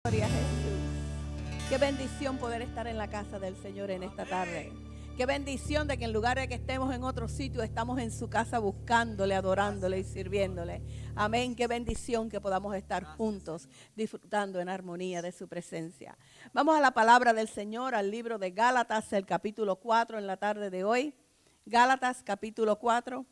Gloria a Jesús. Qué bendición poder estar en la casa del Señor en esta tarde. Qué bendición de que en lugar de que estemos en otro sitio, estamos en su casa buscándole, adorándole y sirviéndole. Amén. Qué bendición que podamos estar juntos, disfrutando en armonía de su presencia. Vamos a la palabra del Señor, al libro de Gálatas, el capítulo 4 en la tarde de hoy. Gálatas, capítulo 4.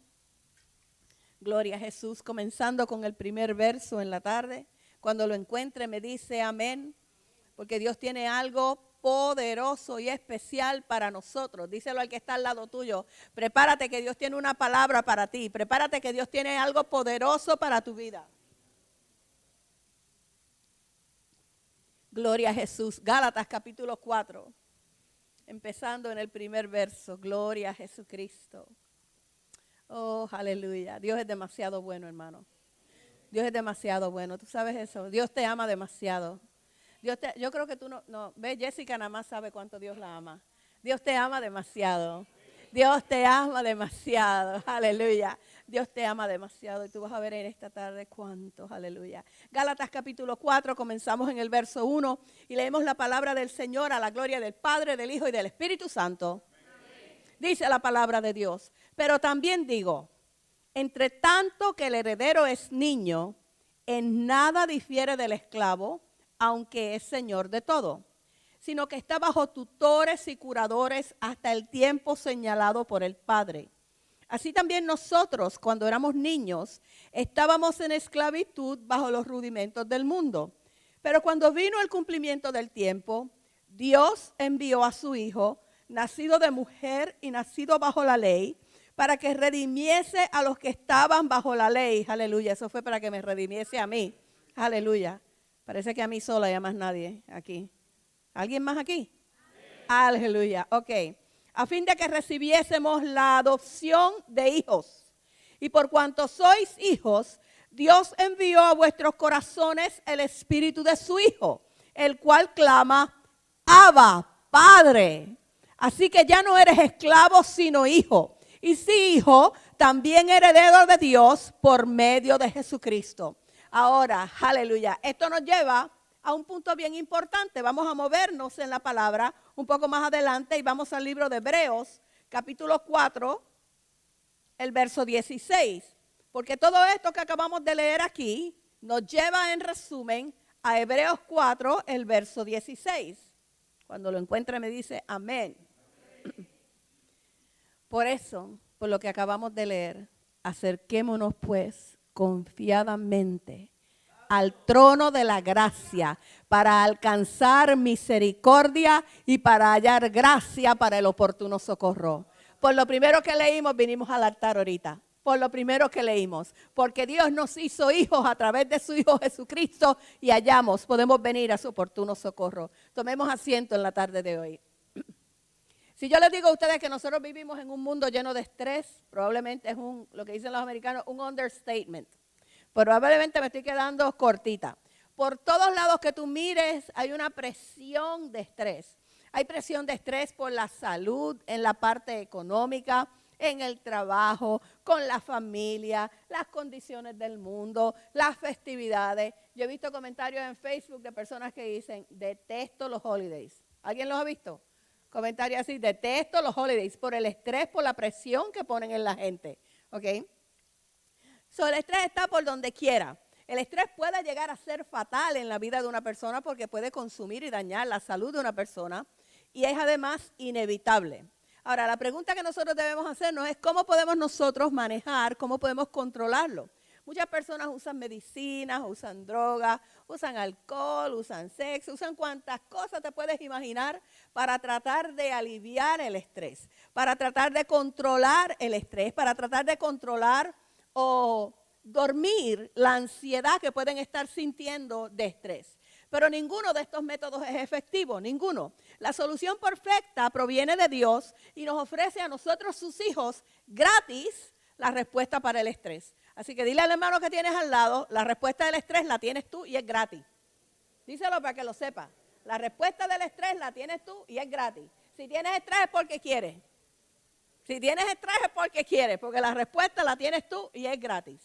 Gloria a Jesús, comenzando con el primer verso en la tarde. Cuando lo encuentre me dice amén, porque Dios tiene algo poderoso y especial para nosotros. Díselo al que está al lado tuyo. Prepárate que Dios tiene una palabra para ti. Prepárate que Dios tiene algo poderoso para tu vida. Gloria a Jesús. Gálatas capítulo 4. Empezando en el primer verso. Gloria a Jesucristo. Oh, aleluya. Dios es demasiado bueno, hermano. Dios es demasiado bueno. ¿Tú sabes eso? Dios te ama demasiado. Yo creo que tú no, ves, Jessica nada más sabe cuánto Dios la ama. Dios te ama demasiado. Dios te ama demasiado. Aleluya. Dios te ama demasiado. Y tú vas a ver en esta tarde cuántos. Aleluya. Gálatas capítulo 4, comenzamos en el verso 1 y leemos la palabra del Señor a la gloria del Padre, del Hijo y del Espíritu Santo. Dice la palabra de Dios. Pero también digo, entre tanto que el heredero es niño, en nada difiere del esclavo, aunque es señor de todo, sino que está bajo tutores y curadores hasta el tiempo señalado por el Padre. Así también nosotros, cuando éramos niños, estábamos en esclavitud bajo los rudimentos del mundo. Pero cuando vino el cumplimiento del tiempo, Dios envió a su Hijo, nacido de mujer y nacido bajo la ley, para que redimiese a los que estaban bajo la ley. Aleluya, eso fue para que me redimiese a mí. Aleluya. Parece que a mí sola y a más nadie aquí. ¿Alguien más aquí? Sí. Aleluya, ok. A fin de que recibiésemos la adopción de hijos. Y por cuanto sois hijos, Dios envió a vuestros corazones el espíritu de su Hijo, el cual clama, Abba, Padre. Así que ya no eres esclavo, sino hijo. Y si hijo, también heredero de Dios por medio de Jesucristo. Ahora, aleluya, esto nos lleva a un punto bien importante. Vamos a movernos en la palabra un poco más adelante y vamos al libro de Hebreos, capítulo 4, el verso 16. Porque todo esto que acabamos de leer aquí nos lleva en resumen a Hebreos 4, el verso 16. Cuando lo encuentre me dice amén. Por eso, por lo que acabamos de leer, acerquémonos pues confiadamente al trono de la gracia para alcanzar misericordia y para hallar gracia para el oportuno socorro. Por lo primero que leímos, vinimos al altar ahorita. Por lo primero que leímos, porque Dios nos hizo hijos a través de su Hijo Jesucristo y podemos venir a su oportuno socorro. Tomemos asiento en la tarde de hoy. Si yo les digo a ustedes que nosotros vivimos en un mundo lleno de estrés, probablemente es lo que dicen los americanos, un understatement. Probablemente me estoy quedando cortita. Por todos lados que tú mires hay una presión de estrés. Hay presión de estrés por la salud, en la parte económica, en el trabajo, con la familia, las condiciones del mundo, las festividades. Yo he visto comentarios en Facebook de personas que dicen, detesto los holidays. ¿Alguien los ha visto? Comentarios así, detesto los holidays por el estrés, por la presión que ponen en la gente. ¿Ok? El estrés está por donde quiera. El estrés puede llegar a ser fatal en la vida de una persona porque puede consumir y dañar la salud de una persona y es además inevitable. Ahora, la pregunta que nosotros debemos hacernos es cómo podemos nosotros manejar, cómo podemos controlarlo. Muchas personas usan medicinas, usan drogas, usan alcohol, usan sexo, usan cuantas cosas te puedes imaginar para tratar de aliviar el estrés, para tratar de controlar el estrés, para tratar de controlar o dormir la ansiedad que pueden estar sintiendo de estrés. Pero ninguno de estos métodos es efectivo, ninguno. La solución perfecta proviene de Dios y nos ofrece a nosotros, sus hijos, gratis la respuesta para el estrés. Así que dile al hermano que tienes al lado, la respuesta del estrés la tienes tú y es gratis. Díselo para que lo sepa. La respuesta del estrés la tienes tú y es gratis. Si tienes estrés es porque quieres. Si tienes estrés es porque quieres, porque la respuesta la tienes tú y es gratis.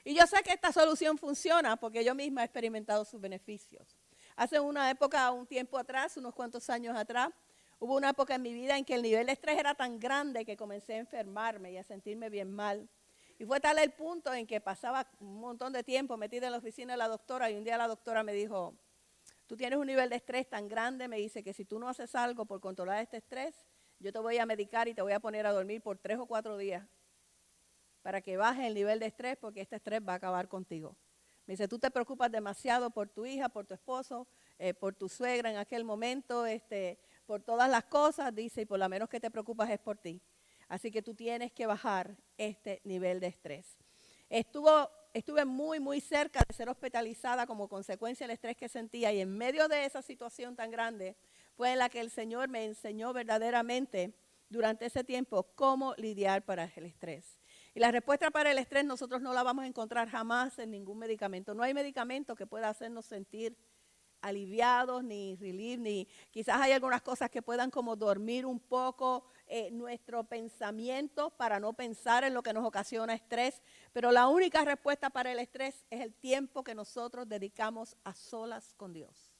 Y yo sé que esta solución funciona porque yo misma he experimentado sus beneficios. Hace una época, un tiempo atrás, unos cuantos años atrás, hubo una época en mi vida en que el nivel de estrés era tan grande que comencé a enfermarme y a sentirme bien mal. Y fue tal el punto en que pasaba un montón de tiempo metida en la oficina de la doctora y un día la doctora me dijo, tú tienes un nivel de estrés tan grande, me dice que si tú no haces algo por controlar este estrés, yo te voy a medicar y te voy a poner a dormir por 3 o 4 días para que baje el nivel de estrés porque este estrés va a acabar contigo. Me dice, tú te preocupas demasiado por tu hija, por tu esposo, por tu suegra en aquel momento, por todas las cosas, dice, y por lo menos que te preocupas es por ti. Así que tú tienes que bajar este nivel de estrés. Estuve muy, muy cerca de ser hospitalizada como consecuencia del estrés que sentía y en medio de esa situación tan grande fue en la que el Señor me enseñó verdaderamente durante ese tiempo cómo lidiar para el estrés. Y la respuesta para el estrés nosotros no la vamos a encontrar jamás en ningún medicamento. No hay medicamento que pueda hacernos sentir aliviados, ni relief, ni quizás hay algunas cosas que puedan como dormir un poco nuestro pensamiento para no pensar en lo que nos ocasiona estrés, pero la única respuesta para el estrés es el tiempo que nosotros dedicamos a solas con Dios.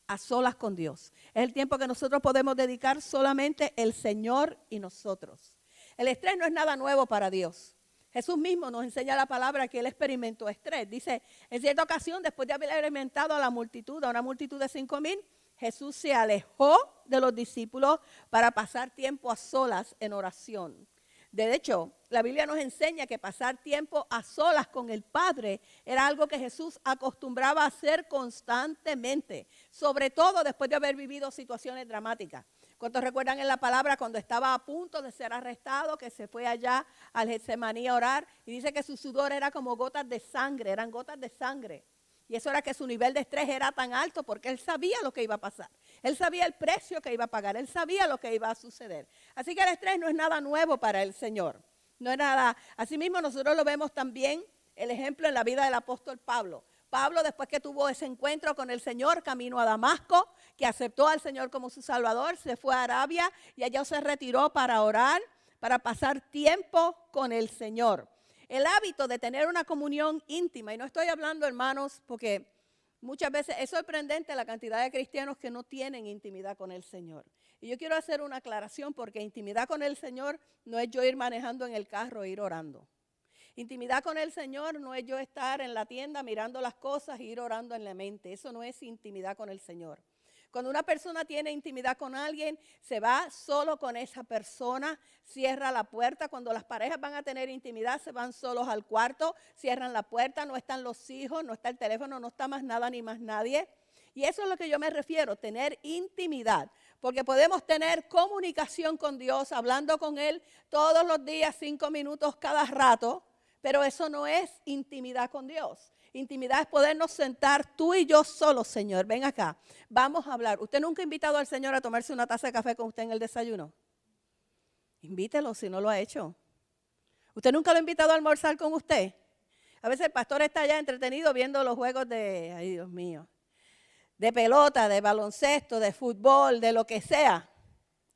A solas con Dios. Es el tiempo que nosotros podemos dedicar solamente el Señor y nosotros. El estrés no es nada nuevo para Dios. Jesús mismo nos enseña la palabra que Él experimentó estrés. Dice, en cierta ocasión, después de haber alimentado a la multitud, a una multitud de 5,000, Jesús se alejó de los discípulos para pasar tiempo a solas en oración. De hecho, la Biblia nos enseña que pasar tiempo a solas con el Padre era algo que Jesús acostumbraba a hacer constantemente, sobre todo después de haber vivido situaciones dramáticas. ¿Cuántos recuerdan en la palabra cuando estaba a punto de ser arrestado, que se fue allá al Getsemaní a orar y dice que su sudor era como gotas de sangre, eran gotas de sangre? Y eso era que su nivel de estrés era tan alto porque él sabía lo que iba a pasar. Él sabía el precio que iba a pagar, él sabía lo que iba a suceder. Así que el estrés no es nada nuevo para el Señor. No es nada. Asimismo nosotros lo vemos también el ejemplo en la vida del apóstol Pablo. Pablo, después que tuvo ese encuentro con el Señor, camino a Damasco, que aceptó al Señor como su Salvador, se fue a Arabia y allá se retiró para orar, para pasar tiempo con el Señor. El hábito de tener una comunión íntima, y no estoy hablando, hermanos, porque muchas veces es sorprendente la cantidad de cristianos que no tienen intimidad con el Señor. Y yo quiero hacer una aclaración porque intimidad con el Señor no es yo ir manejando en el carro e ir orando. Intimidad con el Señor no es yo estar en la tienda mirando las cosas e ir orando en la mente. Eso no es intimidad con el Señor. Cuando una persona tiene intimidad con alguien, se va solo con esa persona, cierra la puerta. Cuando las parejas van a tener intimidad, se van solos al cuarto, cierran la puerta, no están los hijos, no está el teléfono, no está más nada ni más nadie. Y eso es lo que yo me refiero, tener intimidad. Porque podemos tener comunicación con Dios, hablando con Él todos los días, 5 minutos cada rato. Pero eso no es intimidad con Dios. Intimidad es podernos sentar tú y yo solos, Señor. Ven acá, vamos a hablar. ¿Usted nunca ha invitado al Señor a tomarse una taza de café con usted en el desayuno? Invítelo si no lo ha hecho. ¿Usted nunca lo ha invitado a almorzar con usted? A veces el pastor está allá entretenido viendo los juegos de, ay Dios mío, de pelota, de baloncesto, de fútbol, de lo que sea.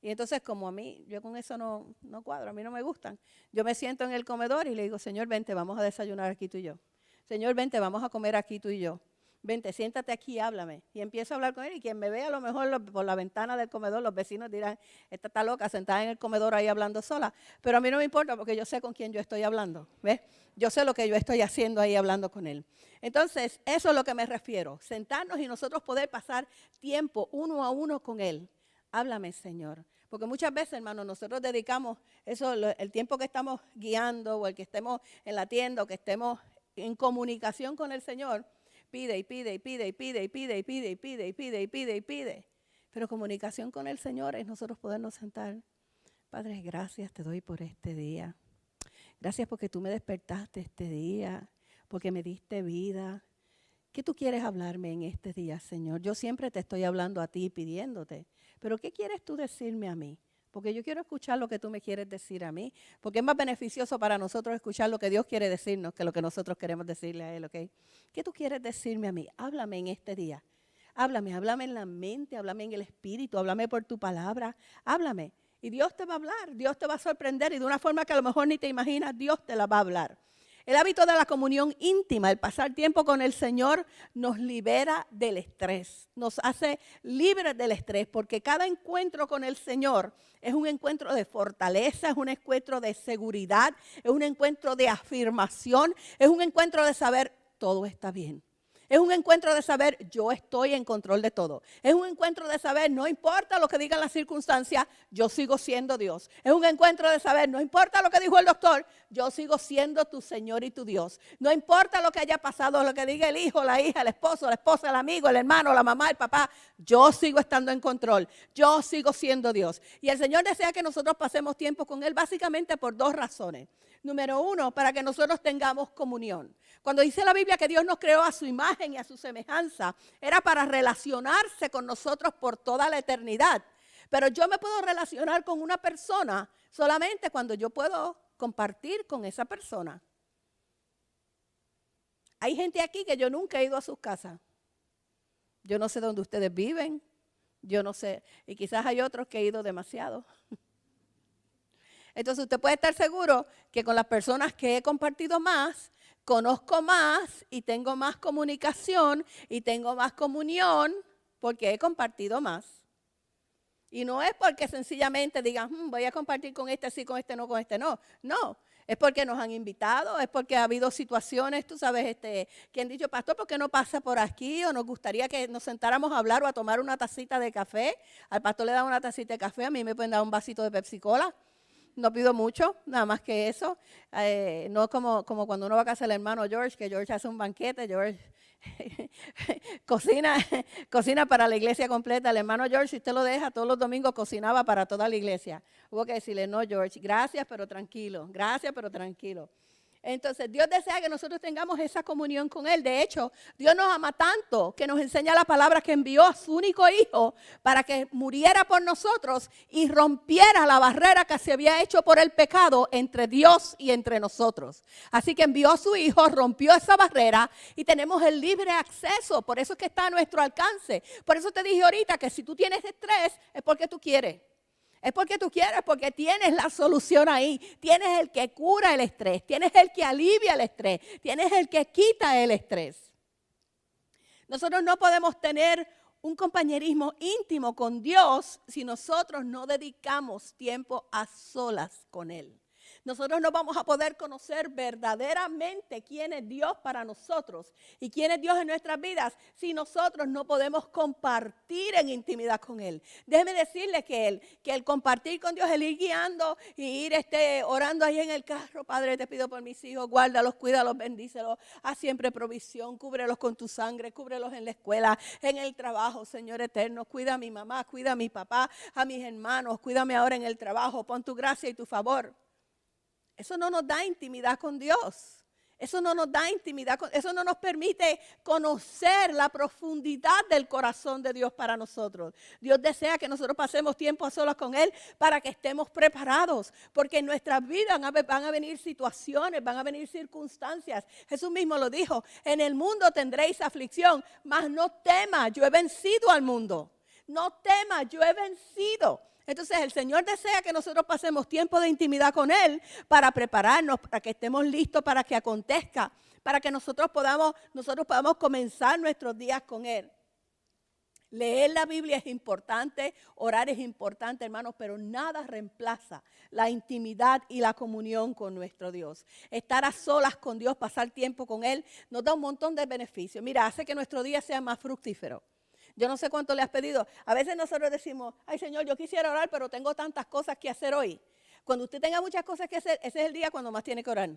Y entonces como a mí, yo con eso no cuadro, a mí no me gustan. Yo me siento en el comedor y le digo, Señor, vente, vamos a desayunar aquí tú y yo. Señor, vente, vamos a comer aquí tú y yo. Vente, siéntate aquí y háblame. Y empiezo a hablar con él y quien me ve a lo mejor por la ventana del comedor, los vecinos dirán, esta está loca, sentada en el comedor ahí hablando sola. Pero a mí no me importa porque yo sé con quién yo estoy hablando, ¿ves? Yo sé lo que yo estoy haciendo ahí hablando con él. Entonces, eso es lo que me refiero, sentarnos y nosotros poder pasar tiempo uno a uno con él. Háblame, Señor. Porque muchas veces, hermano, nosotros dedicamos eso, el tiempo que estamos guiando o el que estemos en la tienda o que estemos en comunicación con el Señor, pide y pide y pide y pide y pide y pide y pide y pide y pide y pide. Pero comunicación con el Señor es nosotros podernos sentar. Padre, gracias te doy por este día. Gracias porque tú me despertaste este día, porque me diste vida. ¿Qué tú quieres hablarme en este día, Señor? Yo siempre te estoy hablando a ti, pidiéndote. Pero ¿qué quieres tú decirme a mí? Porque yo quiero escuchar lo que tú me quieres decir a mí. Porque es más beneficioso para nosotros escuchar lo que Dios quiere decirnos que lo que nosotros queremos decirle a Él, ¿ok? ¿Qué tú quieres decirme a mí? Háblame en este día. Háblame en la mente, háblame en el espíritu, háblame por tu palabra, háblame. Y Dios te va a hablar, Dios te va a sorprender y de una forma que a lo mejor ni te imaginas, Dios te la va a hablar. El hábito de la comunión íntima, el pasar tiempo con el Señor, nos libera del estrés, nos hace libres del estrés, porque cada encuentro con el Señor es un encuentro de fortaleza, es un encuentro de seguridad, es un encuentro de afirmación, es un encuentro de saber todo está bien. Es un encuentro de saber, yo estoy en control de todo. Es un encuentro de saber, no importa lo que digan las circunstancias, yo sigo siendo Dios. Es un encuentro de saber, no importa lo que dijo el doctor, yo sigo siendo tu Señor y tu Dios. No importa lo que haya pasado, lo que diga el hijo, la hija, el esposo, la esposa, el amigo, el hermano, la mamá, el papá, yo sigo estando en control. Yo sigo siendo Dios. Y el Señor desea que nosotros pasemos tiempo con Él básicamente por dos razones. Número uno, para que nosotros tengamos comunión. Cuando dice la Biblia que Dios nos creó a su imagen y a su semejanza, era para relacionarse con nosotros por toda la eternidad. Pero yo me puedo relacionar con una persona solamente cuando yo puedo compartir con esa persona. Hay gente aquí que yo nunca he ido a sus casas. Yo no sé dónde ustedes viven, yo no sé, y quizás hay otros que he ido demasiado. Entonces usted puede estar seguro que con las personas que he compartido más, conozco más y tengo más comunicación y tengo más comunión porque he compartido más. Y no es porque sencillamente digan, voy a compartir con este sí, con este no, con este no. No, es porque nos han invitado, es porque ha habido situaciones, tú sabes, que han dicho, pastor, ¿por qué no pasa por aquí? O nos gustaría que nos sentáramos a hablar o a tomar una tacita de café. Al pastor le dan una tacita de café, a mí me pueden dar un vasito de Pepsi Cola. No pido mucho, nada más que eso. No como cuando uno va a casa del hermano George, que George hace un banquete, George cocina para la iglesia completa. El hermano George, si usted lo deja, todos los domingos cocinaba para toda la iglesia. Hubo que decirle, no George, gracias pero tranquilo, gracias pero tranquilo. Entonces, Dios desea que nosotros tengamos esa comunión con Él. De hecho, Dios nos ama tanto que nos enseña la palabra que envió a su único hijo para que muriera por nosotros y rompiera la barrera que se había hecho por el pecado entre Dios y entre nosotros. Así que envió a su hijo, rompió esa barrera y tenemos el libre acceso. Por eso es que está a nuestro alcance. Por eso te dije ahorita que si tú tienes estrés es porque tú quieres. Es porque tú quieres, porque tienes la solución ahí. Tienes el que cura el estrés, tienes el que alivia el estrés, tienes el que quita el estrés. Nosotros no podemos tener un compañerismo íntimo con Dios si nosotros no dedicamos tiempo a solas con Él. Nosotros no vamos a poder conocer verdaderamente quién es Dios para nosotros y quién es Dios en nuestras vidas si nosotros no podemos compartir en intimidad con Él. Déjeme decirle que el compartir con Dios, el ir guiando y ir orando ahí en el carro, Padre, te pido por mis hijos, guárdalos, cuídalos, bendícelos, haz siempre provisión, cúbrelos con tu sangre, cúbrelos en la escuela, en el trabajo, Señor eterno, cuida a mi mamá, cuida a mi papá, a mis hermanos, cuídame ahora en el trabajo, pon tu gracia y tu favor. Eso no nos da intimidad con Dios. Eso no nos da intimidad, eso no nos permite conocer la profundidad del corazón de Dios para nosotros. Dios desea que nosotros pasemos tiempo a solas con Él para que estemos preparados, porque en nuestras vidas van a venir situaciones, van a venir circunstancias. Jesús mismo lo dijo, en el mundo tendréis aflicción, mas no temas, yo he vencido al mundo. No temas, yo he vencido. Entonces el Señor desea que nosotros pasemos tiempo de intimidad con Él para prepararnos, para que estemos listos para que acontezca, para que nosotros podamos comenzar nuestros días con Él. Leer la Biblia es importante, orar es importante, hermanos, pero nada reemplaza la intimidad y la comunión con nuestro Dios. Estar a solas con Dios, pasar tiempo con Él, nos da un montón de beneficios. Mira, hace que nuestro día sea más fructífero. Yo no sé cuánto le has pedido. A veces nosotros decimos, ay Señor, yo quisiera orar, pero tengo tantas cosas que hacer hoy. Cuando usted tenga muchas cosas que hacer, ese es el día cuando más tiene que orar.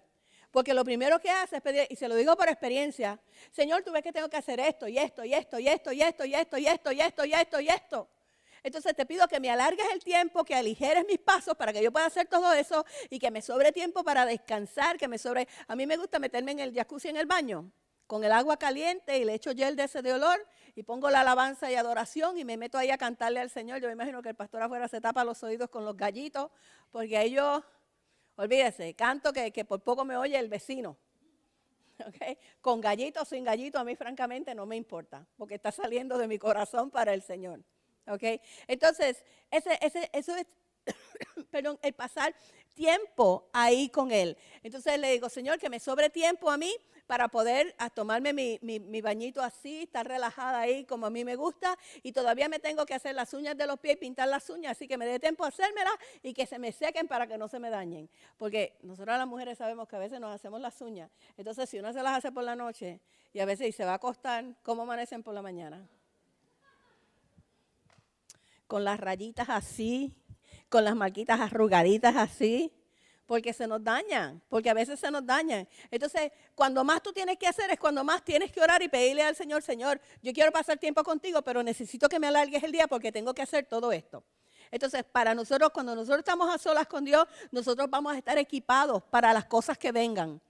Porque lo primero que hace es pedir, y se lo digo por experiencia, Señor, tú ves que tengo que hacer esto, y esto, y esto, y esto, y esto, y esto, y esto, y esto, y esto, y esto. Entonces te pido que me alargues el tiempo, que aligeres mis pasos para que yo pueda hacer todo eso y que me sobre tiempo para descansar, que me sobre. A mí me gusta meterme en el jacuzzi en el baño, con el agua caliente y le echo gel de ese de olor y pongo la alabanza y adoración y me meto ahí a cantarle al Señor. Yo me imagino que el pastor afuera se tapa los oídos con los gallitos, porque ahí yo, olvídese, canto que por poco me oye el vecino. Okay. Con gallito o sin gallito, a mí francamente no me importa, porque está saliendo de mi corazón para el Señor. Okay. Entonces, eso es, perdón, el pasar tiempo ahí con Él. Entonces le digo, Señor, que me sobre tiempo a mí para poder tomarme mi bañito así, estar relajada ahí como a mí me gusta, y todavía me tengo que hacer las uñas de los pies y pintar las uñas, así que me dé tiempo a hacérmelas y que se me sequen para que no se me dañen. Porque nosotros las mujeres sabemos que a veces nos hacemos las uñas, entonces si uno se las hace por la noche y a veces se va a acostar, ¿cómo amanecen por la mañana? Con las rayitas así, con las marquitas arrugaditas así, porque se nos dañan, porque a veces se nos dañan. Entonces, cuando más tú tienes que hacer es cuando más tienes que orar y pedirle al Señor, Señor, yo quiero pasar tiempo contigo, pero necesito que me alargues el día porque tengo que hacer todo esto. Entonces, para nosotros, cuando nosotros estamos a solas con Dios, nosotros vamos a estar equipados para las cosas que vengan.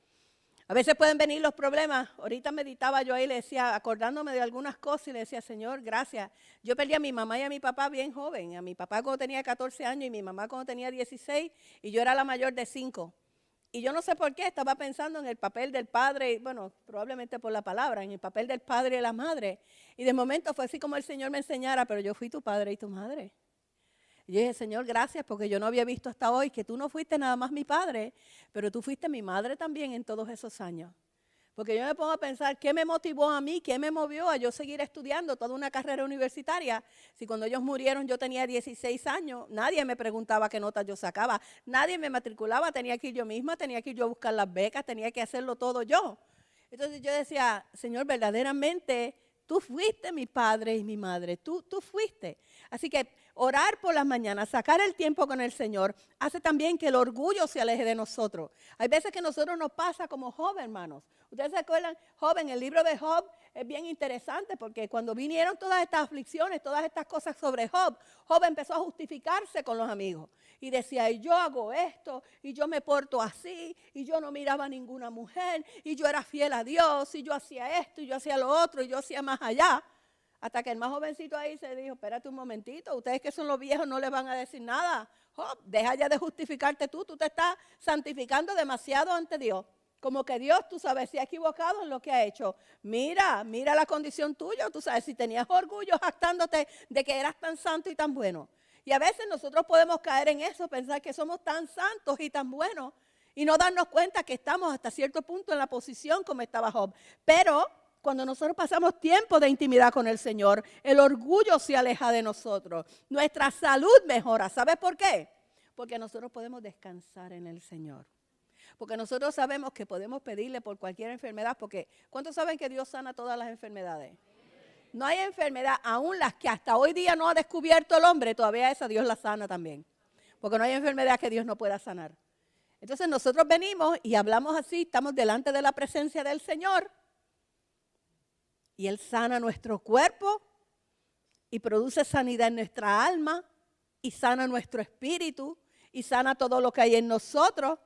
A veces pueden venir los problemas. Ahorita meditaba yo ahí, le decía, acordándome de algunas cosas, y le decía, Señor, gracias. Yo perdí a mi mamá y a mi papá bien joven. A mi papá cuando tenía 14 años y mi mamá cuando tenía 16, y yo era la mayor de 5. Y yo no sé por qué estaba pensando en el papel del padre, bueno, probablemente por la palabra, en el papel del padre y de la madre. Y de momento fue así como el Señor me enseñara, pero yo fui tu padre y tu madre. Y yo dije, Señor, gracias, porque yo no había visto hasta hoy que tú no fuiste nada más mi padre, pero tú fuiste mi madre también en todos esos años. Porque yo me pongo a pensar, ¿qué me motivó a mí? ¿Qué me movió a yo seguir estudiando toda una carrera universitaria? Si cuando ellos murieron yo tenía 16 años, nadie me preguntaba qué notas yo sacaba, nadie me matriculaba, tenía que ir yo misma, tenía que ir yo a buscar las becas, tenía que hacerlo todo yo. Entonces yo decía, Señor, verdaderamente tú fuiste mi padre y mi madre, tú fuiste. Así que orar por las mañanas, sacar el tiempo con el Señor, hace también que el orgullo se aleje de nosotros. Hay veces que a nosotros nos pasa como Job, hermanos. Ustedes se acuerdan, Job, en el libro de Job es bien interesante porque cuando vinieron todas estas aflicciones, todas estas cosas sobre Job, Job empezó a justificarse con los amigos. Y decía, y yo hago esto, y yo me porto así, y yo no miraba a ninguna mujer, y yo era fiel a Dios, y yo hacía esto, y yo hacía lo otro, y yo hacía más allá. Hasta que el más jovencito ahí se dijo, espérate un momentito, ustedes que son los viejos no les van a decir nada. Job, deja ya de justificarte tú te estás santificando demasiado ante Dios. Como que Dios, tú sabes, se ha equivocado en lo que ha hecho. Mira la condición tuya, tú sabes, si tenías orgullo jactándote de que eras tan santo y tan bueno. Y a veces nosotros podemos caer en eso, pensar que somos tan santos y tan buenos y no darnos cuenta que estamos hasta cierto punto en la posición como estaba Job. Pero cuando nosotros pasamos tiempo de intimidad con el Señor, el orgullo se aleja de nosotros. Nuestra salud mejora. ¿Sabes por qué? Porque nosotros podemos descansar en el Señor. Porque nosotros sabemos que podemos pedirle por cualquier enfermedad. Porque ¿cuántos saben que Dios sana todas las enfermedades? No hay enfermedad, aún las que hasta hoy día no ha descubierto el hombre, todavía esa Dios la sana también. Porque no hay enfermedad que Dios no pueda sanar. Entonces nosotros venimos y hablamos así, estamos delante de la presencia del Señor. Y Él sana nuestro cuerpo y produce sanidad en nuestra alma y sana nuestro espíritu y sana todo lo que hay en nosotros.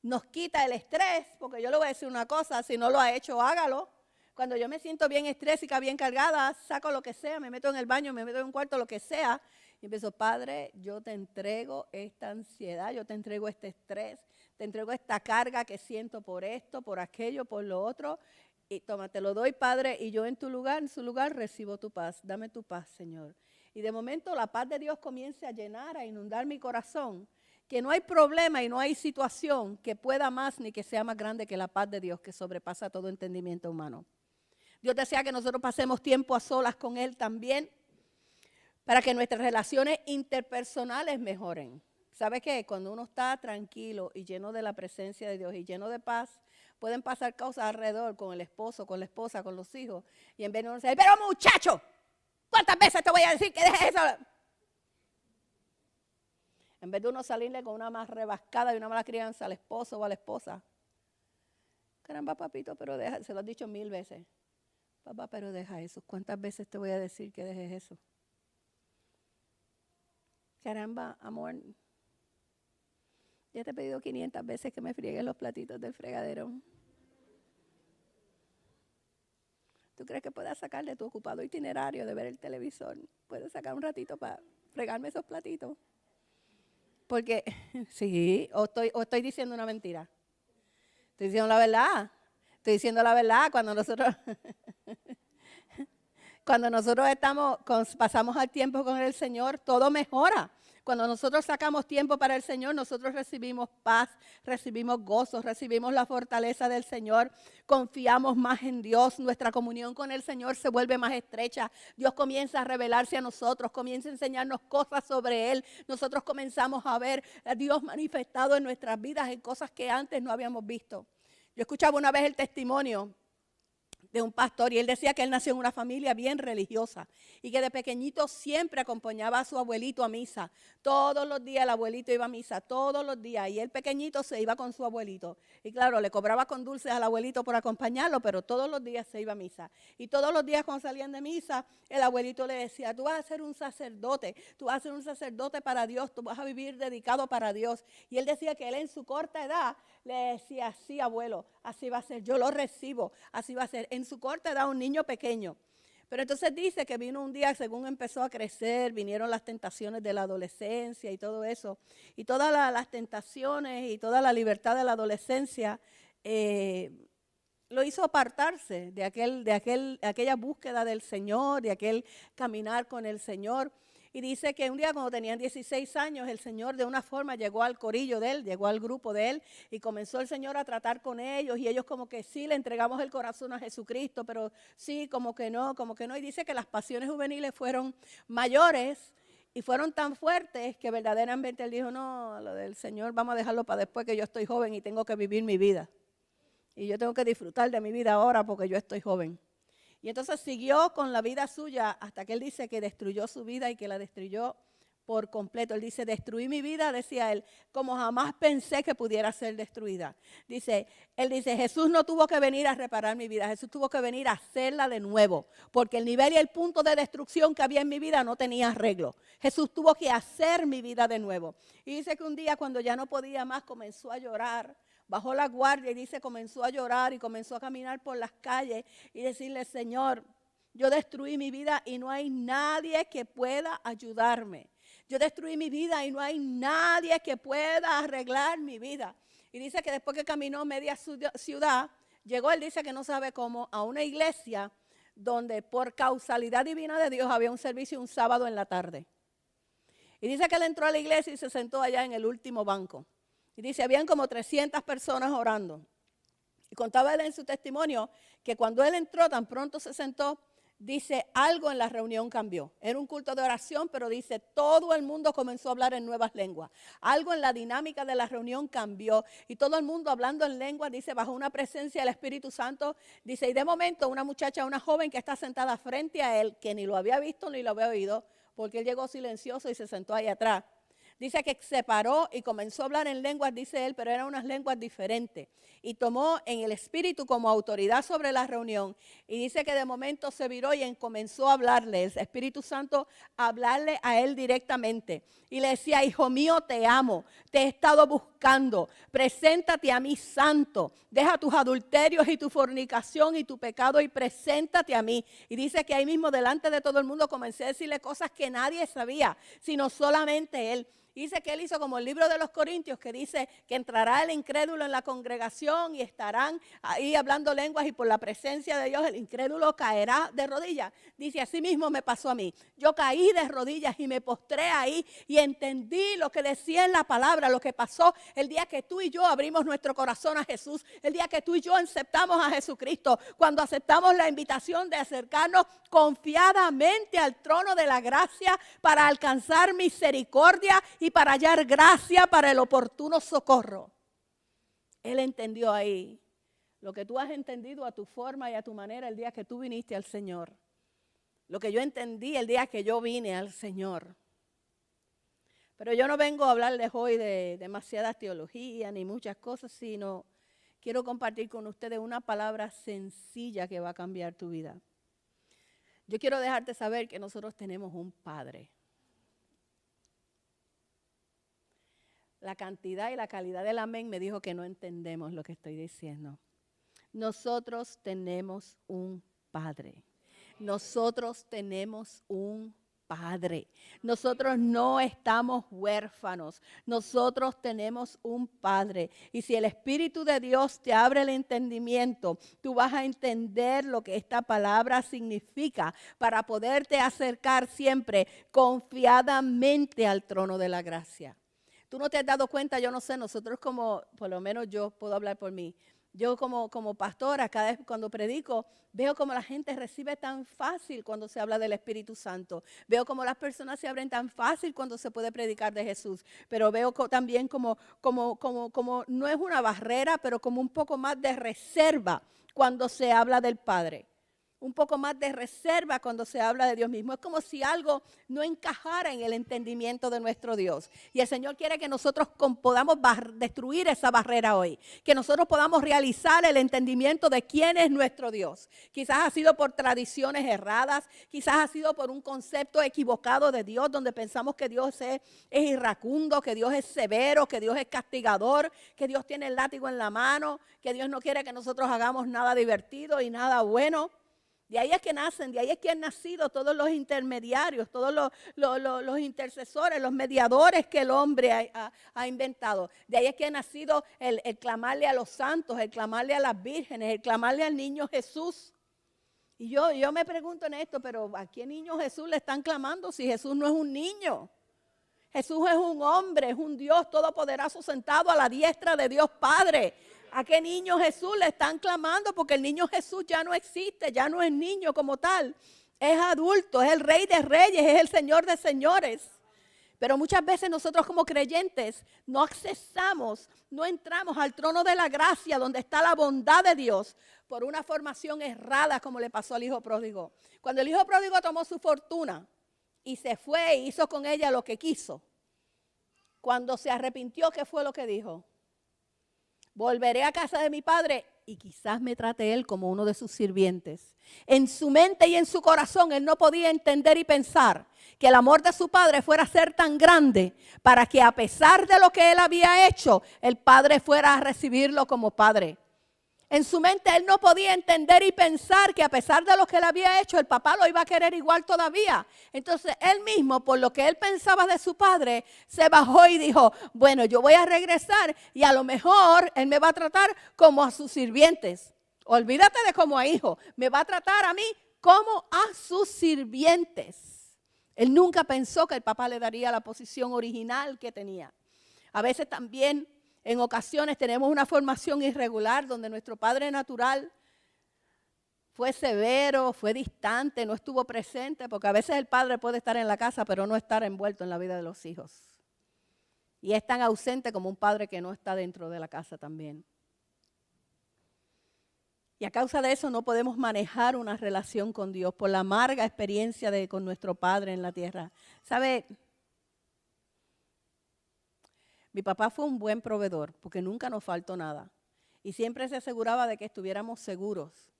Nos quita el estrés, porque yo le voy a decir una cosa, si no lo ha hecho, hágalo. Cuando yo me siento bien estrésica, bien cargada, saco lo que sea, me meto en el baño, me meto en un cuarto, lo que sea. Y empiezo, Padre, yo te entrego esta ansiedad, yo te entrego este estrés, te entrego esta carga que siento por esto, por aquello, por lo otro. Y toma, te lo doy, Padre, y yo en tu lugar, en su lugar, recibo tu paz. Dame tu paz, Señor. Y de momento la paz de Dios comienza a llenar, a inundar mi corazón. Que no hay problema y no hay situación que pueda más ni que sea más grande que la paz de Dios que sobrepasa todo entendimiento humano. Dios desea que nosotros pasemos tiempo a solas con Él también para que nuestras relaciones interpersonales mejoren. ¿Sabe qué? Cuando uno está tranquilo y lleno de la presencia de Dios y lleno de paz, pueden pasar cosas alrededor con el esposo, con la esposa, con los hijos. Y en vez de uno decir, pero muchacho, ¿cuántas veces te voy a decir que dejes eso? En vez de uno salirle con una más rebascada y una mala crianza al esposo o a la esposa. Caramba, papito, pero deja, se lo has dicho 1000 veces. Papá, pero deja eso. ¿Cuántas veces te voy a decir que dejes eso? Caramba, amor, ya te he pedido 500 veces que me friegues los platitos del fregadero. ¿Tú crees que puedas sacar de tu ocupado itinerario de ver el televisor? ¿Puedes sacar un ratito para fregarme esos platitos? Porque, sí, o estoy diciendo una mentira. Estoy diciendo la verdad. Estoy diciendo la verdad cuando nosotros pasamos al tiempo con el Señor, todo mejora. Cuando nosotros sacamos tiempo para el Señor, nosotros recibimos paz, recibimos gozo, recibimos la fortaleza del Señor, confiamos más en Dios, nuestra comunión con el Señor se vuelve más estrecha, Dios comienza a revelarse a nosotros, comienza a enseñarnos cosas sobre Él, nosotros comenzamos a ver a Dios manifestado en nuestras vidas en cosas que antes no habíamos visto. Yo escuchaba una vez el testimonio de un pastor y él decía que él nació en una familia bien religiosa y que de pequeñito siempre acompañaba a su abuelito a misa. Todos los días el abuelito iba a misa, todos los días, y él pequeñito se iba con su abuelito. Y claro, le cobraba con dulces al abuelito por acompañarlo, pero todos los días se iba a misa. Y todos los días cuando salían de misa, el abuelito le decía, tú vas a ser un sacerdote, tú vas a ser un sacerdote para Dios, tú vas a vivir dedicado para Dios. Y él decía que él en su corta edad le decía, sí, abuelo, así va a ser, yo lo recibo, así va a ser. En su corta edad, un niño pequeño. Pero entonces dice que vino un día, según empezó a crecer, vinieron las tentaciones de la adolescencia y todo eso. Y todas las tentaciones y toda la libertad de la adolescencia lo hizo apartarse de aquella búsqueda del Señor, de aquel caminar con el Señor. Y dice que un día cuando tenían 16 años, el Señor de una forma llegó al corillo de él, llegó al grupo de él y comenzó el Señor a tratar con ellos y ellos como que sí, le entregamos el corazón a Jesucristo, pero sí, como que no. Y dice que las pasiones juveniles fueron mayores y fueron tan fuertes que verdaderamente él dijo, no, lo del Señor vamos a dejarlo para después que yo estoy joven y tengo que vivir mi vida. Y yo tengo que disfrutar de mi vida ahora porque yo estoy joven. Y entonces siguió con la vida suya hasta que él dice que destruyó su vida y que la destruyó por completo. Él dice, destruí mi vida, decía él, como jamás pensé que pudiera ser destruida. Él dice, Jesús no tuvo que venir a reparar mi vida, Jesús tuvo que venir a hacerla de nuevo, porque el nivel y el punto de destrucción que había en mi vida no tenía arreglo. Jesús tuvo que hacer mi vida de nuevo. Y dice que un día cuando ya no podía más comenzó a llorar. Bajó la guardia y dice, comenzó a llorar y comenzó a caminar por las calles y decirle, Señor, yo destruí mi vida y no hay nadie que pueda ayudarme. Yo destruí mi vida y no hay nadie que pueda arreglar mi vida. Y dice que después que caminó media ciudad, llegó, él dice que no sabe cómo, a una iglesia donde por causalidad divina de Dios había un servicio un sábado en la tarde. Y dice que él entró a la iglesia y se sentó allá en el último banco. Y dice, habían como 300 personas orando. Y contaba él en su testimonio que cuando él entró, tan pronto se sentó, dice, algo en la reunión cambió. Era un culto de oración, pero dice, todo el mundo comenzó a hablar en nuevas lenguas. Algo en la dinámica de la reunión cambió. Y todo el mundo hablando en lenguas, dice, bajo una presencia del Espíritu Santo. Dice, y de momento una muchacha, una joven que está sentada frente a él, que ni lo había visto ni lo había oído, porque él llegó silencioso y se sentó ahí atrás. Dice que se paró y comenzó a hablar en lenguas, dice él, pero eran unas lenguas diferentes. Y tomó en el espíritu como autoridad sobre la reunión. Y dice que de momento se viró y comenzó a hablarle, el Espíritu Santo, a hablarle a él directamente. Y le decía, hijo mío, te amo, te he estado buscando, preséntate a mí santo. Deja tus adulterios y tu fornicación y tu pecado y preséntate a mí. Y dice que ahí mismo delante de todo el mundo comencé a decirle cosas que nadie sabía, sino solamente él. Dice que él hizo como el libro de los Corintios, que dice que entrará el incrédulo en la congregación y estarán ahí hablando lenguas y por la presencia de Dios el incrédulo caerá de rodillas. Dice, así mismo me pasó a mí. Yo caí de rodillas y me postré ahí y entendí lo que decía en la palabra, lo que pasó el día que tú y yo abrimos nuestro corazón a Jesús, el día que tú y yo aceptamos a Jesucristo, cuando aceptamos la invitación de acercarnos confiadamente al trono de la gracia para alcanzar misericordia y para hallar gracia para el oportuno socorro. Él entendió ahí lo que tú has entendido a tu forma y a tu manera el día que tú viniste al Señor. Lo que yo entendí el día que yo vine al Señor. Pero yo no vengo a hablarles hoy de demasiadas teologías ni muchas cosas, sino quiero compartir con ustedes una palabra sencilla que va a cambiar tu vida. Yo quiero dejarte saber que nosotros tenemos un Padre. La cantidad y la calidad del amén me dijo que no entendemos lo que estoy diciendo. Nosotros tenemos un Padre. Nosotros tenemos un Padre. Nosotros no estamos huérfanos. Nosotros tenemos un Padre. Y si el Espíritu de Dios te abre el entendimiento, tú vas a entender lo que esta palabra significa para poderte acercar siempre confiadamente al trono de la gracia. Tú no te has dado cuenta, yo no sé, nosotros como, por lo menos yo puedo hablar por mí. Yo como pastora, cada vez cuando predico, veo como la gente recibe tan fácil cuando se habla del Espíritu Santo. Veo como las personas se abren tan fácil cuando se puede predicar de Jesús. Pero veo también como no es una barrera, pero como un poco más de reserva cuando se habla del Padre. Un poco más de reserva cuando se habla de Dios mismo. Es como si algo no encajara en el entendimiento de nuestro Dios. Y el Señor quiere que nosotros podamos destruir esa barrera hoy. Que nosotros podamos realizar el entendimiento de quién es nuestro Dios. Quizás ha sido por tradiciones erradas. Quizás ha sido por un concepto equivocado de Dios, donde pensamos que Dios es irracundo, que Dios es severo, que Dios es castigador, que Dios tiene el látigo en la mano, que Dios no quiere que nosotros hagamos nada divertido y nada bueno. De ahí es que nacen, de ahí es que han nacido todos los intermediarios, todos los intercesores, los mediadores que el hombre ha inventado. De ahí es que ha nacido el clamarle a los santos, el clamarle a las vírgenes, el clamarle al niño Jesús. Y yo me pregunto en esto, pero ¿a qué niño Jesús le están clamando si Jesús no es un niño? Jesús es un hombre, es un Dios todopoderoso sentado a la diestra de Dios Padre. ¿A qué niño Jesús le están clamando? Porque el niño Jesús ya no existe, ya no es niño como tal. Es adulto, es el Rey de Reyes, es el Señor de Señores. Pero muchas veces nosotros como creyentes no accesamos, no entramos al trono de la gracia donde está la bondad de Dios por una formación errada como le pasó al hijo pródigo. Cuando el hijo pródigo tomó su fortuna y se fue e hizo con ella lo que quiso, cuando se arrepintió, ¿qué fue lo que dijo? Volveré a casa de mi padre y quizás me trate él como uno de sus sirvientes. En su mente y en su corazón él no podía entender y pensar que el amor de su padre fuera a ser tan grande para que a pesar de lo que él había hecho, el padre fuera a recibirlo como padre. En su mente él no podía entender y pensar que a pesar de lo que él había hecho, el papá lo iba a querer igual todavía. Entonces él mismo, por lo que él pensaba de su padre, se bajó y dijo, bueno, yo voy a regresar y a lo mejor él me va a tratar como a sus sirvientes. Olvídate de como a hijo, me va a tratar a mí como a sus sirvientes. Él nunca pensó que el papá le daría la posición original que tenía. A veces también, en ocasiones tenemos una formación irregular donde nuestro padre natural fue severo, fue distante, no estuvo presente, porque a veces el padre puede estar en la casa pero no estar envuelto en la vida de los hijos. Y es tan ausente como un padre que no está dentro de la casa también. Y a causa de eso no podemos manejar una relación con Dios por la amarga experiencia con nuestro Padre en la tierra. ¿Sabe? Mi papá fue un buen proveedor porque nunca nos faltó nada. Y siempre se aseguraba de que estuviéramos seguros.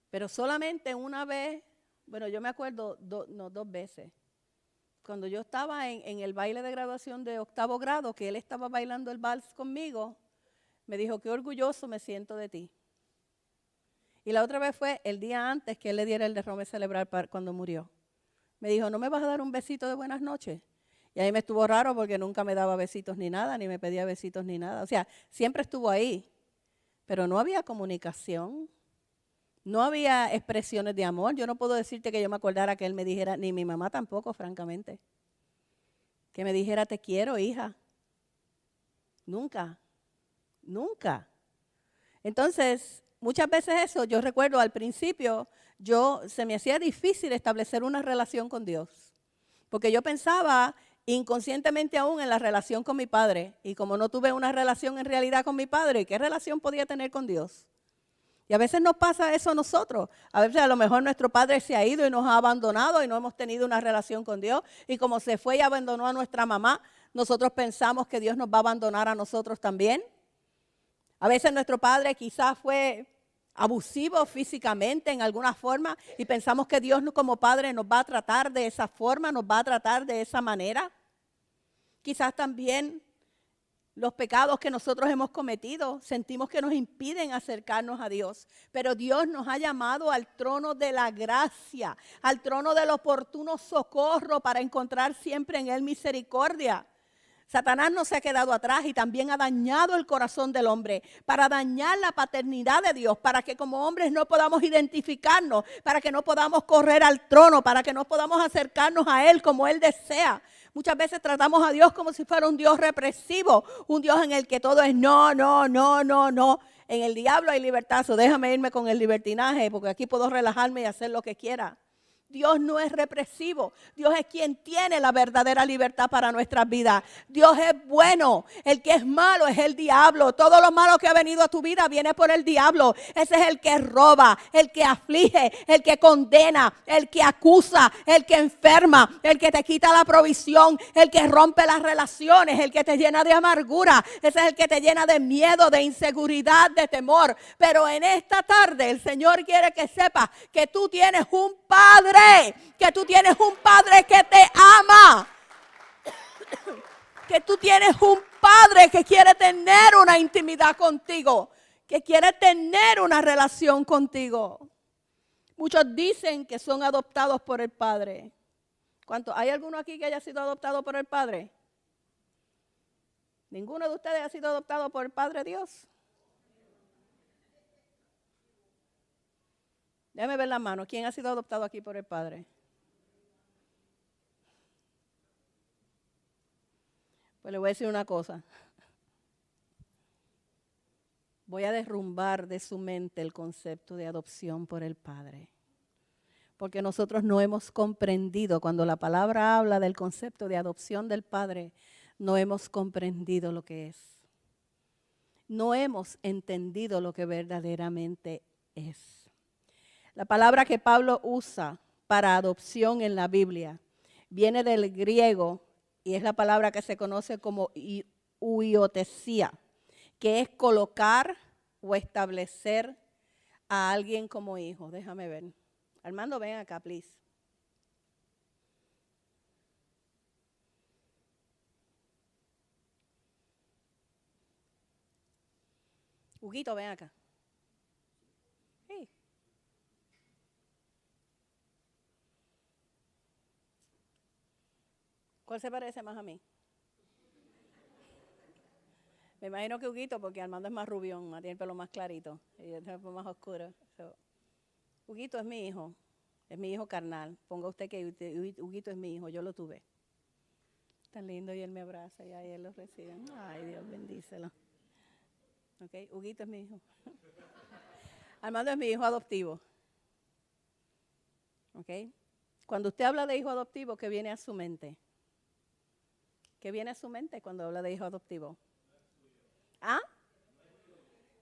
Pero solamente una vez, bueno, yo me acuerdo, dos veces. Cuando yo estaba en el baile de graduación de 8º grado, que él estaba bailando el vals conmigo, me dijo, qué orgulloso me siento de ti. Y la otra vez fue el día antes que él le diera el derrame cerebral cuando murió. Me dijo, ¿no me vas a dar un besito de buenas noches? Y ahí me estuvo raro porque nunca me daba besitos ni nada, ni me pedía besitos ni nada. O sea, siempre estuvo ahí, pero no había comunicación, no había expresiones de amor. Yo no puedo decirte que yo me acordara que él me dijera, ni mi mamá tampoco, francamente, que me dijera, te quiero, hija. Nunca, nunca. Entonces, muchas veces eso, yo recuerdo al principio, se me hacía difícil establecer una relación con Dios, porque yo pensaba inconscientemente aún en la relación con mi padre, y como no tuve una relación en realidad con mi padre, ¿qué relación podía tener con Dios? Y a veces nos pasa eso a nosotros. A veces a lo mejor nuestro padre se ha ido y nos ha abandonado y no hemos tenido una relación con Dios, y como se fue y abandonó a nuestra mamá, nosotros pensamos que Dios nos va a abandonar a nosotros también. A veces nuestro padre quizás fue abusivo físicamente en alguna forma y pensamos que Dios como Padre nos va a tratar de esa forma, nos va a tratar de esa manera. Quizás también los pecados que nosotros hemos cometido, sentimos que nos impiden acercarnos a Dios. Pero Dios nos ha llamado al trono de la gracia, al trono del oportuno socorro para encontrar siempre en Él misericordia. Satanás no se ha quedado atrás y también ha dañado el corazón del hombre para dañar la paternidad de Dios, para que como hombres no podamos identificarnos, para que no podamos correr al trono, para que no podamos acercarnos a Él como Él desea. Muchas veces tratamos a Dios como si fuera un Dios represivo, un Dios en el que todo es no, no, no, no, no. En el diablo hay libertad, so déjame irme con el libertinaje porque aquí puedo relajarme y hacer lo que quiera. Dios no es represivo. Dios es quien tiene la verdadera libertad para nuestras vidas. Dios es bueno. El que es malo es el diablo. Todo lo malo que ha venido a tu vida viene por el diablo. Ese es el que roba, el que aflige, el que condena, el que acusa, el que enferma, el que te quita la provisión, el que rompe las relaciones, el que te llena de amargura. Ese es el que te llena de miedo, de inseguridad, de temor. Pero en esta tarde el Señor quiere que sepas que tú tienes un Padre. Que tú tienes un Padre que te ama, que tú tienes un Padre que quiere tener una intimidad contigo, que quiere tener una relación contigo. Muchos dicen que son adoptados por el Padre. ¿Hay alguno aquí que haya sido adoptado por el Padre? ¿Ninguno de ustedes ha sido adoptado por el Padre Dios? Déjame ver la mano. ¿Quién ha sido adoptado aquí por el Padre? Pues le voy a decir una cosa. Voy a derrumbar de su mente el concepto de adopción por el Padre. Porque nosotros no hemos comprendido, cuando la palabra habla del concepto de adopción del Padre, no hemos comprendido lo que es. No hemos entendido lo que verdaderamente es. La palabra que Pablo usa para adopción en la Biblia viene del griego y es la palabra que se conoce como huiotesía, que es colocar o establecer a alguien como hijo. Déjame ver. Armando, ven acá, please. Huguito, ven acá. Hey. ¿Cuál se parece más a mí? Me imagino que Huguito, porque Armando es más rubión, tiene el pelo más clarito, y yo tengo el pelo más oscuro. Huguito es mi hijo carnal. Ponga usted que Huguito es mi hijo, yo lo tuve. Tan lindo y él me abraza y ahí él lo recibe. Ay, Dios bendícelo. Ok, Huguito es mi hijo. Armando es mi hijo adoptivo. Ok, cuando usted habla de hijo adoptivo, ¿qué viene a su mente? ¿Qué viene a su mente cuando habla de hijo adoptivo? ¿Ah?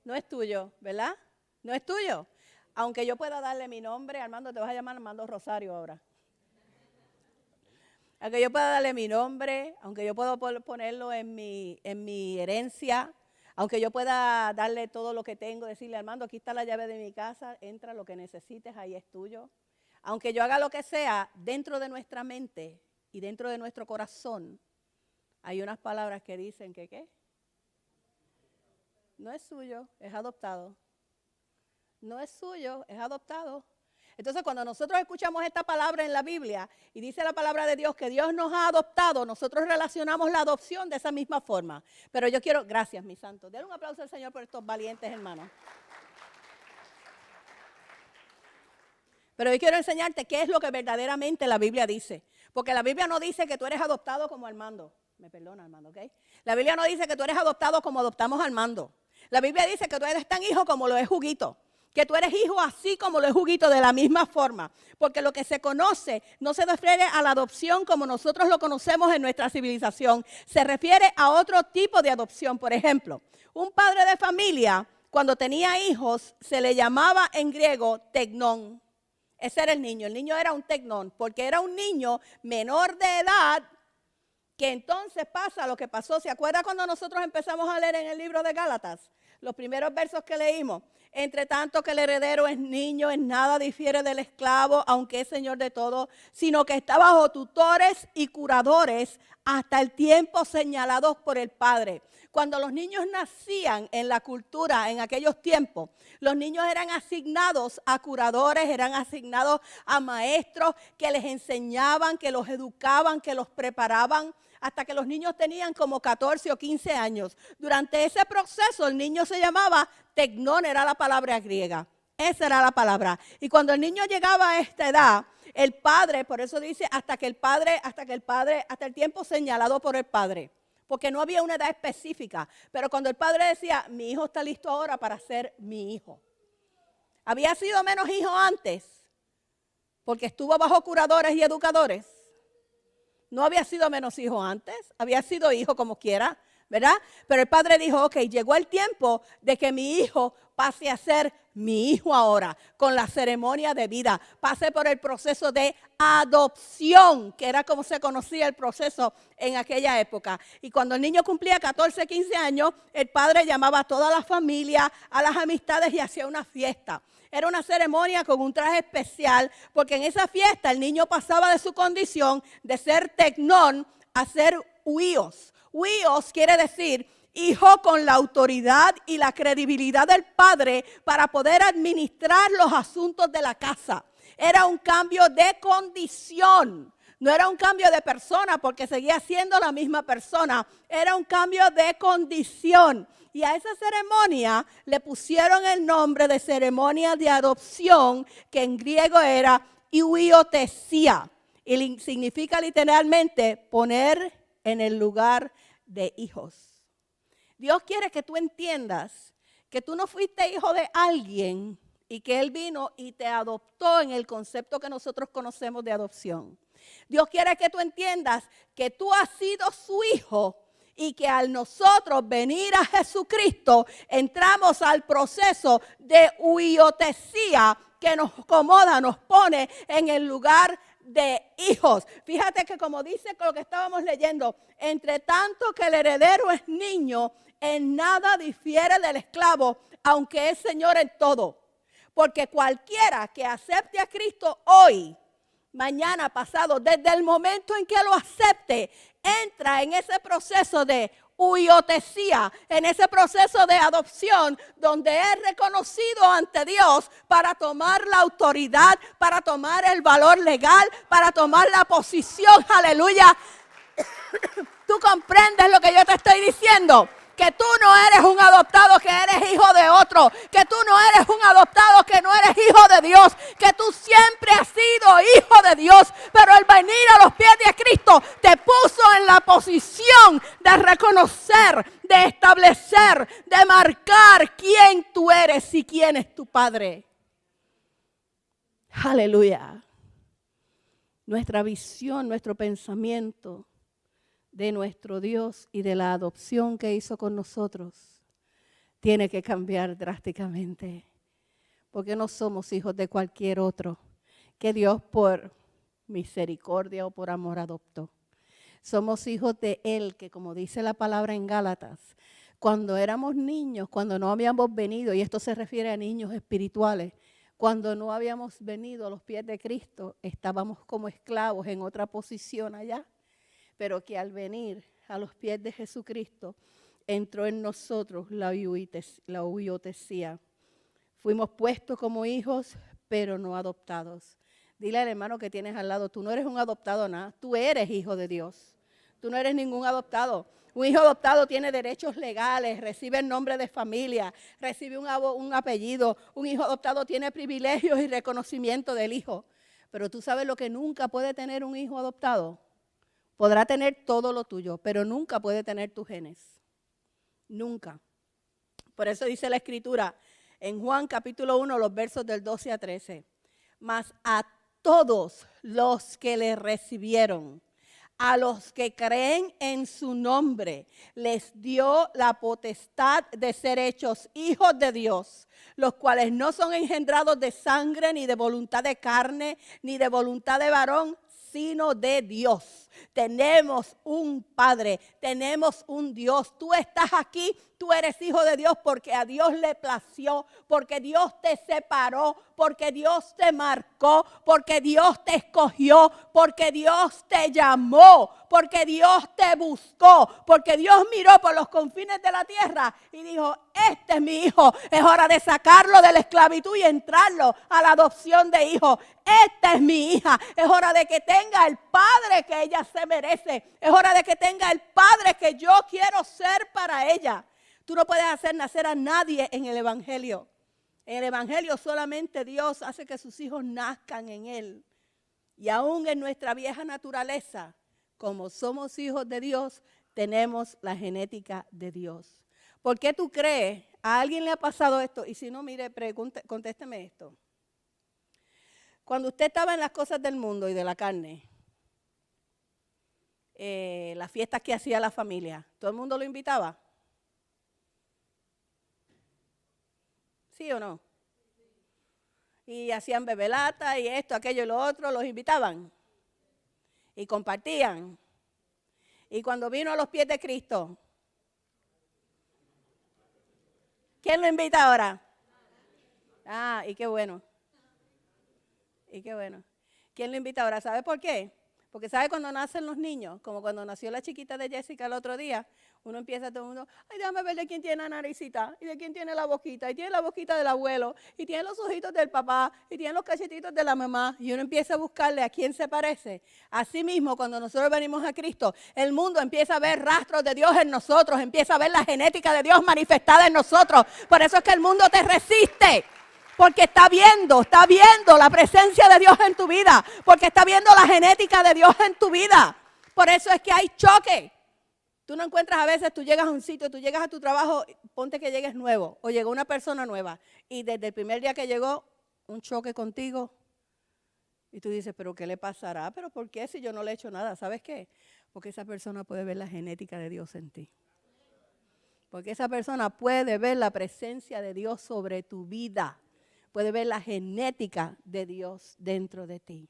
No es tuyo, ¿verdad? No es tuyo. Aunque yo pueda darle mi nombre, Armando, te vas a llamar Armando Rosario ahora. Aunque yo pueda darle mi nombre, aunque yo pueda ponerlo en mi herencia, aunque yo pueda darle todo lo que tengo, decirle, Armando, aquí está la llave de mi casa, entra lo que necesites, ahí es tuyo. Aunque yo haga lo que sea, dentro de nuestra mente y dentro de nuestro corazón, hay unas palabras que dicen que ¿qué? No es suyo, es adoptado. No es suyo, es adoptado. Entonces, cuando nosotros escuchamos esta palabra en la Biblia y dice la palabra de Dios que Dios nos ha adoptado, nosotros relacionamos la adopción de esa misma forma. Pero yo quiero, gracias, mi santo. Denle un aplauso al Señor por estos valientes hermanos. Pero yo quiero enseñarte qué es lo que verdaderamente la Biblia dice. Porque la Biblia no dice que tú eres adoptado como Armando. Me perdona, Armando, ¿ok? La Biblia no dice que tú eres adoptado como adoptamos a Armando. La Biblia dice que tú eres tan hijo como lo es Huguito. Que tú eres hijo así como lo es Huguito, de la misma forma. Porque lo que se conoce no se refiere a la adopción como nosotros lo conocemos en nuestra civilización. Se refiere a otro tipo de adopción. Por ejemplo, un padre de familia, cuando tenía hijos, se le llamaba en griego tecnón. Ese era el niño era un tecnón, porque era un niño menor de edad, que entonces pasa lo que pasó. ¿Se acuerda cuando nosotros empezamos a leer en el libro de Gálatas? Los primeros versos que leímos. Entre tanto que el heredero es niño, en nada difiere del esclavo, aunque es señor de todo, sino que está bajo tutores y curadores hasta el tiempo señalado por el Padre. Cuando los niños nacían en la cultura en aquellos tiempos, los niños eran asignados a curadores, eran asignados a maestros que les enseñaban, que los educaban, que los preparaban, hasta que los niños tenían como 14 o 15 años. Durante ese proceso el niño se llamaba tecnón, era la palabra griega. Esa era la palabra. Y cuando el niño llegaba a esta edad, el padre, por eso dice hasta el tiempo señalado por el padre, porque no había una edad específica. Pero cuando el padre decía, mi hijo está listo ahora para ser mi hijo. Había sido menos hijo antes, porque estuvo bajo curadores y educadores. No había sido menos hijo antes, había sido hijo como quiera, ¿verdad? Pero el padre dijo, ok, llegó el tiempo de que mi hijo pase a ser mi hijo ahora, con la ceremonia de vida. Pase por el proceso de adopción, que era como se conocía el proceso en aquella época. Y cuando el niño cumplía 14, 15 años, el padre llamaba a toda la familia, a las amistades y hacía una fiesta. Era una ceremonia con un traje especial, porque en esa fiesta el niño pasaba de su condición de ser tecnón a ser huíos. Huíos quiere decir hijo con la autoridad y la credibilidad del padre para poder administrar los asuntos de la casa. Era un cambio de condición. No era un cambio de persona porque seguía siendo la misma persona. Era un cambio de condición. Y a esa ceremonia le pusieron el nombre de ceremonia de adopción, que en griego era huiotesia. Y significa literalmente poner en el lugar de hijos. Dios quiere que tú entiendas que tú no fuiste hijo de alguien y que Él vino y te adoptó en el concepto que nosotros conocemos de adopción. Dios quiere que tú entiendas que tú has sido su hijo y que al nosotros venir a Jesucristo entramos al proceso de huiotesia que nos acomoda, nos pone en el lugar de hijos. Fíjate que como dice lo que estábamos leyendo, entre tanto que el heredero es niño, en nada difiere del esclavo, aunque es señor en todo. Porque cualquiera que acepte a Cristo hoy, mañana, pasado, desde el momento en que lo acepte, entra en ese proceso de huiotesia, en ese proceso de adopción, donde es reconocido ante Dios para tomar la autoridad, para tomar el valor legal, para tomar la posición, aleluya. ¿Tú comprendes lo que yo te estoy diciendo? Que tú no eres un adoptado, que eres hijo de otro. Que tú no eres un adoptado, que no eres hijo de Dios. Que tú siempre has sido hijo de Dios. Pero el venir a los pies de Cristo te puso en la posición de reconocer, de establecer, de marcar quién tú eres y quién es tu Padre. Aleluya. Nuestra visión, nuestro pensamiento de nuestro Dios y de la adopción que hizo con nosotros tiene que cambiar drásticamente, porque no somos hijos de cualquier otro que Dios por misericordia o por amor adoptó. Somos hijos de Él, que como dice la palabra en Gálatas, cuando éramos niños, cuando no habíamos venido, y esto se refiere a niños espirituales, cuando no habíamos venido a los pies de Cristo, estábamos como esclavos en otra posición allá. Pero que al venir a los pies de Jesucristo, entró en nosotros la huiotesia. Fuimos puestos como hijos, pero no adoptados. Dile al hermano que tienes al lado, tú no eres un adoptado nada, tú eres hijo de Dios. Tú no eres ningún adoptado. Un hijo adoptado tiene derechos legales, recibe el nombre de familia, recibe un apellido. Un hijo adoptado tiene privilegios y reconocimiento del hijo. Pero tú sabes lo que nunca puede tener un hijo adoptado. Podrá tener todo lo tuyo, pero nunca puede tener tus genes. Nunca. Por eso dice la Escritura en Juan capítulo 1, los versos del 12 a 13. Mas a todos los que le recibieron, a los que creen en su nombre, les dio la potestad de ser hechos hijos de Dios, los cuales no son engendrados de sangre, ni de voluntad de carne, ni de voluntad de varón, sino de Dios. Tenemos un Padre, tenemos un Dios. Tú estás aquí, tú eres hijo de Dios porque a Dios le plació, porque Dios te separó, porque Dios te marcó, porque Dios te escogió, porque Dios te llamó, porque Dios te buscó, porque Dios miró por los confines de la tierra y dijo, este es mi hijo, es hora de sacarlo de la esclavitud y entrarlo a la adopción de hijo. Esta es mi hija, es hora de que tenga el padre que ella se merece, es hora de que tenga el padre que yo quiero ser para ella. Tú no puedes hacer nacer a nadie en el evangelio. En el evangelio solamente Dios hace que sus hijos nazcan en él. Y aún en nuestra vieja naturaleza, como somos hijos de Dios, tenemos la genética de Dios. ¿Por qué tú crees? ¿A alguien le ha pasado esto? Y si no, mire, contésteme esto. Cuando usted estaba en las cosas del mundo y de la carne, las fiestas que hacía la familia, ¿todo el mundo lo invitaba? ¿Sí o no? Y hacían bebelata y esto, aquello y lo otro, los invitaban. Y compartían. Y cuando vino a los pies de Cristo, ¿quién lo invita ahora? Ah, y qué bueno. Y qué bueno. ¿Quién lo invita ahora? ¿Sabe por qué? Porque ¿sabe cuando nacen los niños? Como cuando nació la chiquita de Jessica el otro día. Uno empieza todo el mundo, ay, déjame ver de quién tiene la naricita, y de quién tiene la boquita, y tiene la boquita del abuelo, y tiene los ojitos del papá, y tiene los cachetitos de la mamá, y uno empieza a buscarle a quién se parece. Así mismo, cuando nosotros venimos a Cristo, el mundo empieza a ver rastros de Dios en nosotros, empieza a ver la genética de Dios manifestada en nosotros. Por eso es que el mundo te resiste. Porque está viendo la presencia de Dios en tu vida. Porque está viendo la genética de Dios en tu vida. Por eso es que hay choque. Tú no encuentras a veces, tú llegas a un sitio, tú llegas a tu trabajo, ponte que llegues nuevo. O llegó una persona nueva. Y desde el primer día que llegó, un choque contigo. Y tú dices, ¿pero qué le pasará? ¿Pero por qué si yo no le he hecho nada? ¿Sabes qué? Porque esa persona puede ver la genética de Dios en ti. Porque esa persona puede ver la presencia de Dios sobre tu vida. Puede ver la genética de Dios dentro de ti.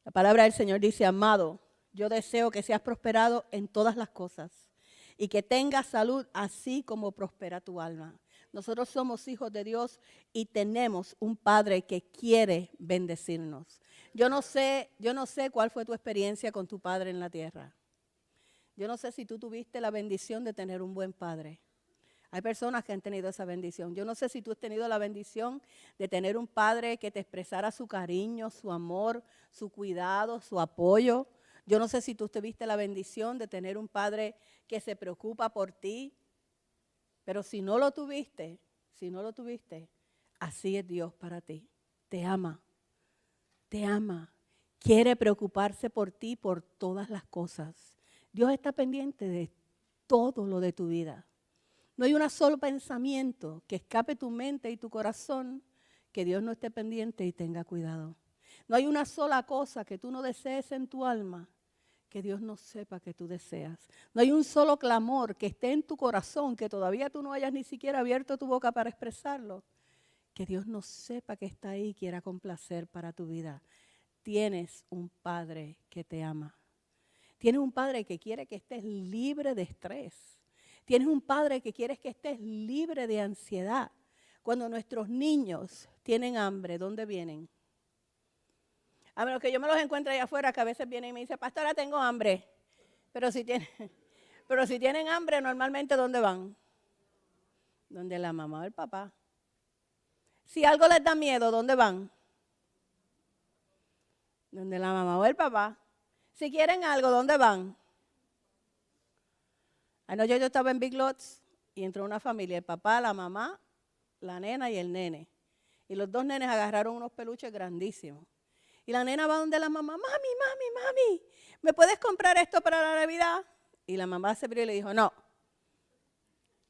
La palabra del Señor dice, amado, yo deseo que seas prosperado en todas las cosas y que tengas salud así como prospera tu alma. Nosotros somos hijos de Dios y tenemos un Padre que quiere bendecirnos. Yo no sé cuál fue tu experiencia con tu padre en la tierra. Yo no sé si tú tuviste la bendición de tener un buen padre. Hay personas que han tenido esa bendición. Yo no sé si tú has tenido la bendición de tener un padre que te expresara su cariño, su amor, su cuidado, su apoyo. Yo no sé si tú tuviste la bendición de tener un padre que se preocupa por ti. Pero si no lo tuviste, así es Dios para ti. Te ama, quiere preocuparse por ti, por todas las cosas. Dios está pendiente de todo lo de tu vida. No hay un solo pensamiento que escape tu mente y tu corazón que Dios no esté pendiente y tenga cuidado. No hay una sola cosa que tú no desees en tu alma que Dios no sepa que tú deseas. No hay un solo clamor que esté en tu corazón que todavía tú no hayas ni siquiera abierto tu boca para expresarlo, que Dios no sepa que está ahí y quiera complacer para tu vida. Tienes un Padre que te ama. Tienes un Padre que quiere que estés libre de estrés. Tienes un Padre que quiere que estés libre de ansiedad. Cuando nuestros niños tienen hambre, ¿dónde vienen? A menos que yo me los encuentre allá afuera, que a veces vienen y me dicen, pastora, tengo hambre. Pero si tienen hambre, normalmente ¿dónde van? Donde la mamá o el papá. Si algo les da miedo, ¿dónde van? Donde la mamá o el papá. Si quieren algo, ¿dónde van? Anoche yo estaba en Big Lots y entró una familia, el papá, la mamá, la nena y el nene. Y los dos nenes agarraron unos peluches grandísimos. Y la nena va donde la mamá, mami, ¿me puedes comprar esto para la Navidad? Y la mamá se abrió y le dijo, no.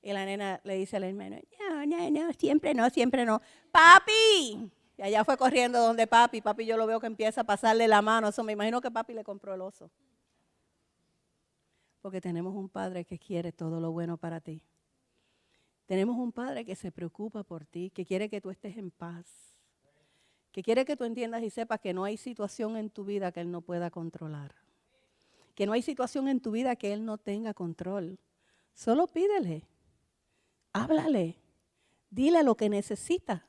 Y la nena le dice al hermano, no, siempre no. ¡Papi! Y allá fue corriendo donde papi. Papi yo lo veo que empieza a pasarle la mano. Eso me imagino que papi le compró el oso. Porque tenemos un Padre que quiere todo lo bueno para ti. Tenemos un Padre que se preocupa por ti, que quiere que tú estés en paz, Que quiere que tú entiendas y sepas que no hay situación en tu vida que Él no pueda controlar. Que no hay situación en tu vida que Él no tenga control. Solo pídele, háblale, dile lo que necesita,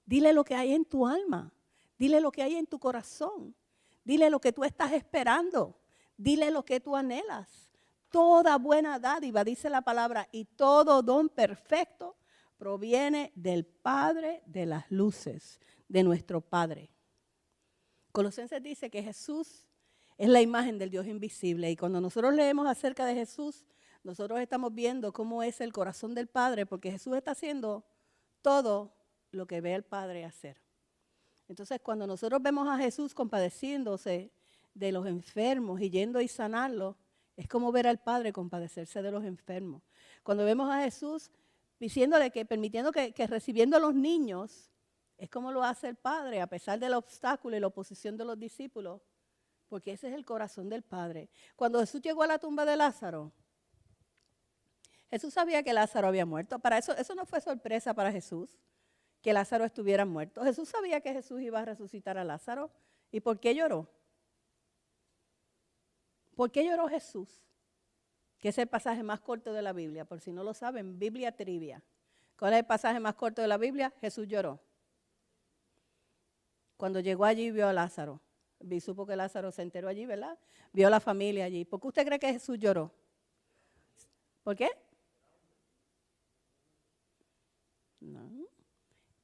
dile lo que hay en tu alma, dile lo que hay en tu corazón, dile lo que tú estás esperando, dile lo que tú anhelas. Toda buena dádiva, dice la palabra, y todo don perfecto proviene del Padre de las luces, de nuestro Padre. Colosenses dice que Jesús es la imagen del Dios invisible. Y cuando nosotros leemos acerca de Jesús, nosotros estamos viendo cómo es el corazón del Padre, porque Jesús está haciendo todo lo que ve el Padre hacer. Entonces, cuando nosotros vemos a Jesús compadeciéndose de los enfermos y yendo y sanarlos, es como ver al Padre compadecerse de los enfermos. Cuando vemos a Jesús diciéndole que, permitiendo que recibiendo a los niños, es como lo hace el Padre, a pesar del obstáculo y la oposición de los discípulos, porque ese es el corazón del Padre. Cuando Jesús llegó a la tumba de Lázaro, Jesús sabía que Lázaro había muerto. Para eso no fue sorpresa para Jesús, que Lázaro estuviera muerto. Jesús sabía que Jesús iba a resucitar a Lázaro. ¿Y por qué lloró? ¿Por qué lloró Jesús? Que es el pasaje más corto de la Biblia. Por si no lo saben, Biblia trivia. ¿Cuál es el pasaje más corto de la Biblia? Jesús lloró. Cuando llegó allí vio a Lázaro. Y supo que Lázaro se enteró allí, ¿verdad? Vio a la familia allí. ¿Por qué usted cree que Jesús lloró? ¿Por qué? No.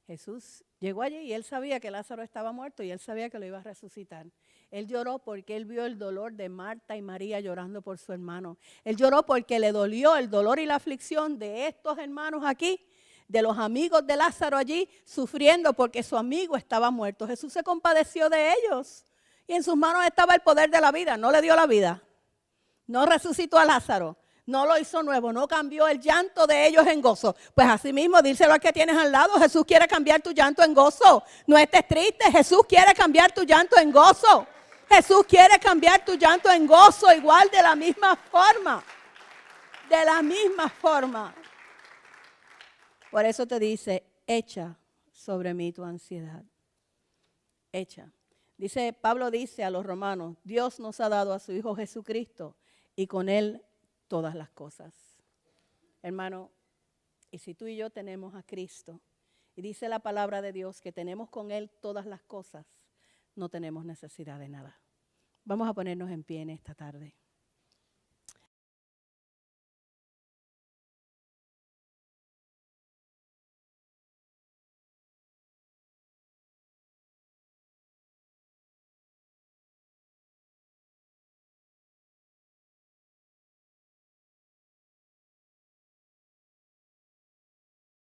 Jesús llegó allí y él sabía que Lázaro estaba muerto y él sabía que lo iba a resucitar. Él lloró porque él vio el dolor de Marta y María llorando por su hermano. Él lloró porque le dolió el dolor y la aflicción de estos hermanos aquí, de los amigos de Lázaro allí, sufriendo porque su amigo estaba muerto. Jesús se compadeció de ellos y en sus manos estaba el poder de la vida. No le dio la vida, no resucitó a Lázaro. No lo hizo nuevo, no cambió el llanto de ellos en gozo. Pues así mismo, díselo al que tienes al lado, Jesús quiere cambiar tu llanto en gozo. No estés triste, Jesús quiere cambiar tu llanto en gozo. Jesús quiere cambiar tu llanto en gozo, igual de la misma forma. De la misma forma. Por eso te dice, echa sobre mí tu ansiedad. Echa. Pablo dice a los romanos, Dios nos ha dado a su Hijo Jesucristo y con Él todas las cosas. Hermano, y si tú y yo tenemos a Cristo, y dice la palabra de Dios que tenemos con Él todas las cosas, no tenemos necesidad de nada. Vamos a ponernos en pie en esta tarde.